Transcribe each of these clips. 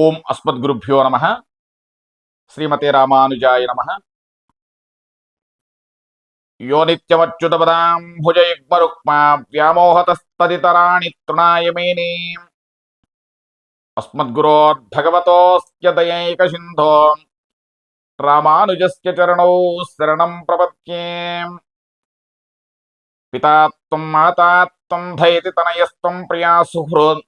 ఓం అస్మద్గురుభ్యో నమ. శ్రీమతే రామానుజాయ నమ. యో నిత్యమచ్యుతపదాం భుజయుగ్మరుక్మా వ్యామోహతస్తదితరాణి తృణాయ మేనే. అస్మద్గురోర్భగవతోస్య దయైకసింధో రామానుజస్య చరణౌ శరణం ప్రపద్యే. పితాత్వం మాతాత్వం ధైతి తనయస్త్వం ప్రియా సుహృద్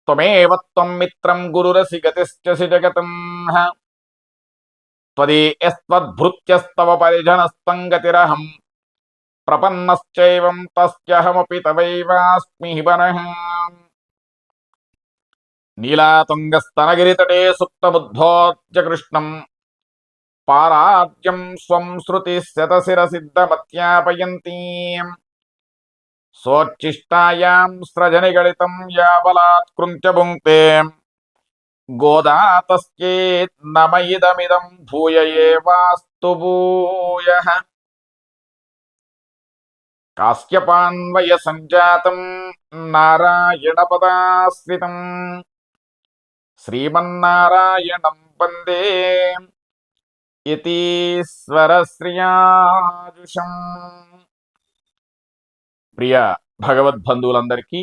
త్వమేవ త్వం మిత్రం గురురసిగతిశ్చసి జగతం. త్వదీయస్త్వద్భృత్యస్తవ పరిజనస్తం గతిరహం ప్రపన్నశ్చైవం తస్యహమపి తవైవాస్మి హిబనః. నీలాతుంగస్తనగిరితటే సుప్తబుద్ధోద్య కృష్ణం పారాద్యం స్వం శృతిశతశిరసిద్ధమత్యాపయంతీ. సోచ్ఛిష్టాయాం స్రజనిగళితం యాబలాత్కృంత్య భుంక్తే గోదా తస్యేత్ నమయిదమిదం భూయ ఏవాస్తు భూయః. కాశ్యపాన్వయ సంజాతం నారాయణ పదాశ్రితం శ్రీమన్నారాయణం వందే యతీశ్వరశ్రియాజుషం. ప్రియ భగవద్బంధువులందరికీ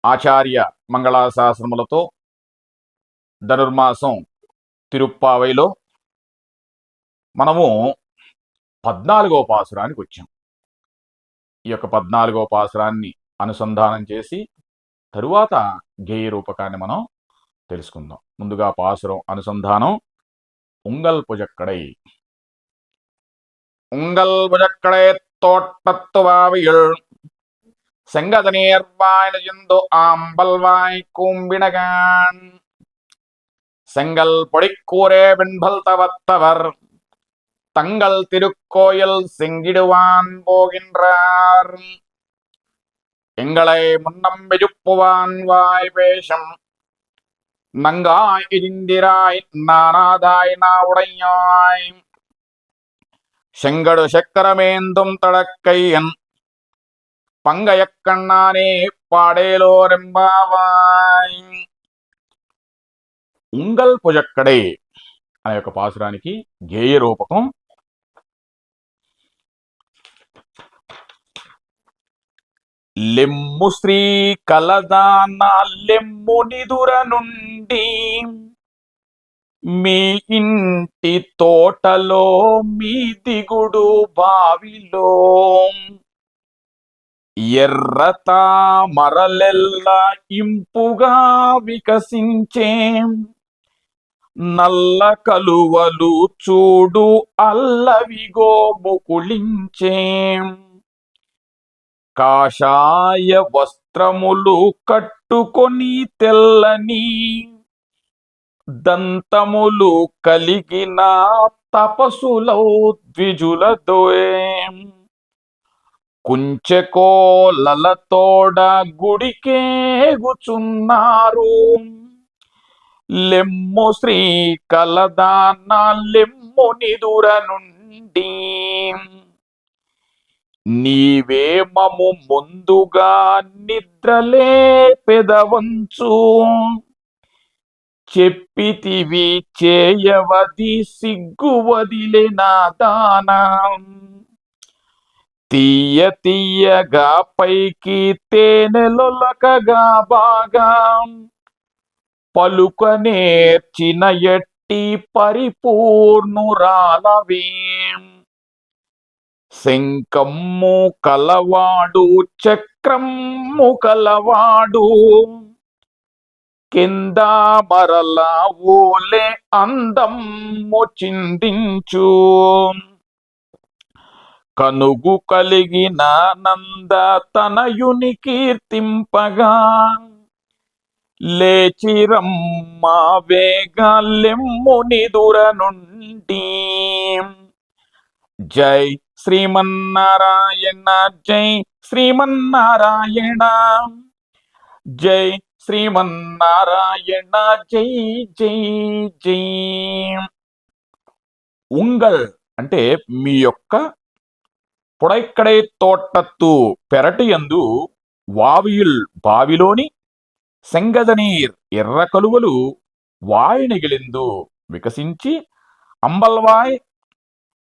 ఆచార్య మంగళాశాసనములతో ధనుర్మాసం తిరుప్పావైలో మనము 14వ పాసురానికి వచ్చాం. ఈ యొక్క 14వ పాసురాన్ని అనుసంధానం చేసి తరువాత గేయ రూపకాన్ని మనం తెలుసుకుందాం. ముందుగా పాసురం అనుసంధానం. ఉంగల్ పుజక్కడై ఉంగల్ పుజక్కడై తోట్టత్తువావియుల్ செங்கதனேர்வாய் நெஞ்சு ஆம்பல்வாய் கூம்பினகான் செங்கல் பொடிக்கூரே வெண்பல் தவத்தவர் தங்கள் திருக்கோயில் செங்கிடுவான் போகின்றார். எங்களை முன்னம் வெஜுப்புவான் வாய் வேஷம் நங்காய் இந்திராய் நானாதாய் நாவுடையாய் செங்கடு சக்கரமேந்தும் தடக்கையன் పంగయక్కన్నానే పాడేలోరెంబావాయ్. ఉంగల్ పుజక్కడే అనే యొక్క పాసురానికి గేయ రూపకం. లెమ్ము శ్రీ కలదాన లెమ్ము నిదుర నుండి మీ ఇంటి తోటలో మీ దిగుడు బావిలో ఎర్రతా మరలెల్ల ఇంపుగా వికసించే నల్ల కలువలు చూడు అల్లవిగో ముకుళించే. కాషాయ వస్త్రములు కట్టుకొని తెల్లని దంతములు కలిగిన తపసులౌ ద్విజులదోయే. కుంచెకోలతోడ గుడికేగుచున్నారు లెమ్ము శ్రీ కలదాన లెమ్ము నిదుర నుండి. నీవే మము ముందుగా నిద్రలే పెదవంచు చెప్పితివి చేయవది సిగ్గు వదిలిన దానం. తీయ తీయగా పైకి తేనెలొలకగా బాగా పలుక నేర్చిన ఎట్టి పరిపూర్ణురాలవే. శంఖమ్ము కలవాడు చక్రమ్ము కలవాడు కింద మరల ఓలే అందమ్ము చిందించు. కనుగు కలిగిన నంద తనయుని కీర్తింపగా లేచిరమ్మ వేగా లెమ్ము నిదుర నుండి. జై శ్రీమన్నారాయణ జై శ్రీమన్నారాయణ జై శ్రీమన్నారాయణ జై జై జై. ఉంగల్ అంటే మీ యొక్క పుడైక్కడై తోటత్తు పెరటి యందు వావియుల్ బావిలోని సెంగజనీర్ ఎర్ర కలువలు వాయునిగిలిందు వికసించి అంబల్వాయ్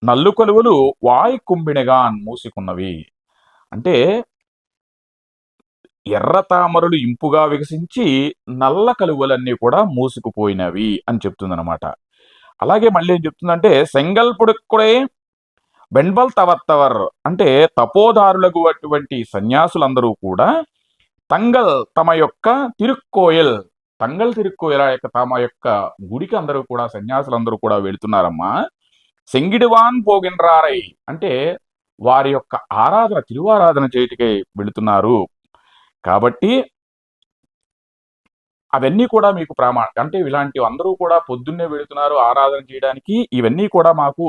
నల్లు కలువలు వాయు కుంభిణగా మూసుకున్నవి. అంటే ఎర్ర తామరలు ఇంపుగా వికసించి నల్ల కలువలన్నీ కూడా మూసుకుపోయినవి అని చెప్తుందనమాట. అలాగే మళ్ళీ ఏం చెప్తుందంటే సెంగల్ పుడుక్కుడే బెంబల్ తవత్తవర్ అంటే తపోదారులకు అటువంటి సన్యాసులందరూ కూడా తంగల్ తమ యొక్క తిరుక్కోయల్ తంగల్ తిరుక్కోయల యొక్క తమ యొక్క గుడికి అందరూ కూడా సన్యాసులందరూ కూడా వెళుతున్నారమ్మా. సెంగిడివాన్ పోగిన్రారై అంటే వారి యొక్క ఆరాధన తిరువారాధన చేయటికై వెళుతున్నారు. కాబట్టి అవన్నీ కూడా మీకు అంటే ఇలాంటి అందరూ కూడా పొద్దున్నే వెళుతున్నారు ఆరాధన చేయడానికి, ఇవన్నీ కూడా మాకు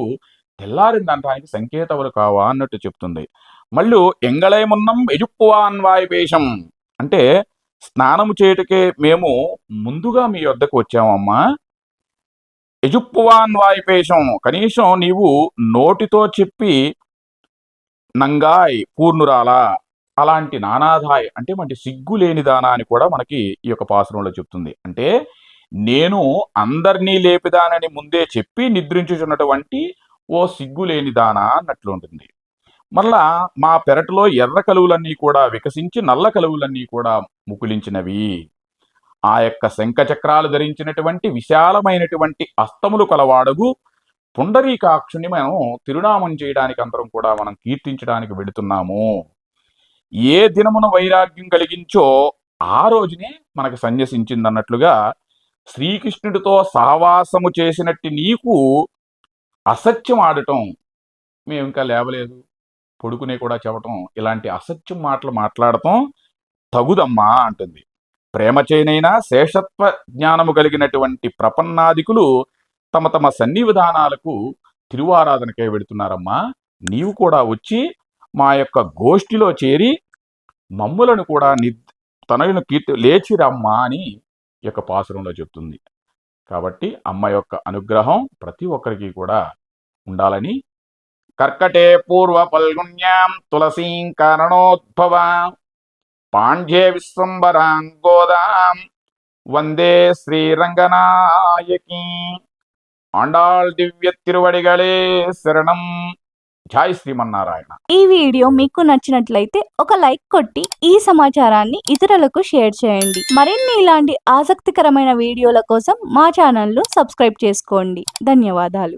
తెల్లారిందనడానికి సంకేతములు కావా అన్నట్టు చెప్తుంది. మళ్ళీ ఎంగళేమున్నం ఎజుప్పువాన్ వాయుపేషం అంటే స్నానము చేయటకే మేము ముందుగా మీ వద్దకు వచ్చామమ్మా. ఎజుప్పువాన్ వాయుపేషం కనీసం నీవు నోటితో చెప్పి నంగాయ్ పూర్ణురాలా అలాంటి నానాధాయ్ అంటే మనకి సిగ్గు లేని దానా అని కూడా మనకి ఈ యొక్క పాసురంలో చెప్తుంది. అంటే నేను అందరినీ లేపిదానని ముందే చెప్పి నిద్రించుచున్నటువంటి ఓ సిగ్గు లేని దానా అన్నట్లు ఉంటుంది. మళ్ళా మా పెరటిలో ఎర్ర కలువులన్నీ కూడా వికసించి నల్ల కలువులన్నీ కూడా ముకులించినవి. ఆ యొక్క శంఖ చక్రాలు ధరించినటువంటి విశాలమైనటువంటి అస్తములు కలవాడగు పుండరీకాక్షుని మనం తిరునామం చేయడానికి అందరం కూడా మనం కీర్తించడానికి వెళుతున్నాము. ఏ దినమున వైరాగ్యం కలిగించో ఆ రోజునే మనకు సన్యసించిందన్నట్లుగా శ్రీకృష్ణుడితో సహవాసము చేసినట్టు నీకు అసత్యం ఆడటం మేము ఇంకా లేవలేదు పొడుకునే కూడా చెప్పటం ఇలాంటి అసత్యం మాటలు మాట్లాడటం తగుదమ్మా అంటుంది. ప్రేమ చేయనైనా శేషత్వ జ్ఞానము కలిగినటువంటి ప్రపన్నాదికులు తమ తమ సన్నివిధానాలకు తిరువారాధనకై వెళుతున్నారమ్మా. నీవు కూడా వచ్చి మా యొక్క గోష్ఠిలో చేరి మమ్ములను కూడా తనయును కీర్తి లేచిరమ్మా అని ఈ యొక్క పాసురంలో చెప్తుంది. కాబట్టి అమ్మ యొక్క అనుగ్రహం ప్రతి ఒక్కరికి కూడా ఉండాలని కర్కటే పూర్వ పల్గుణ్యాం తులసీం కారణోద్భవ పాండ్యే విశ్వంబరాం గోదాం వందే శ్రీరంగనాయకి ఆండాళ్ దివ్య తిరువడిగళే శరణం. జై శ్రీమన్నారాయణ. ఈ వీడియో మీకు నచ్చినట్లయితే ఒక లైక్ కొట్టి ఈ సమాచారాన్ని ఇతరులకు షేర్ చేయండి. మరిన్ని ఇలాంటి ఆసక్తికరమైన వీడియోల కోసం మా ఛానల్ ను సబ్స్క్రైబ్ చేసుకోండి. ధన్యవాదాలు.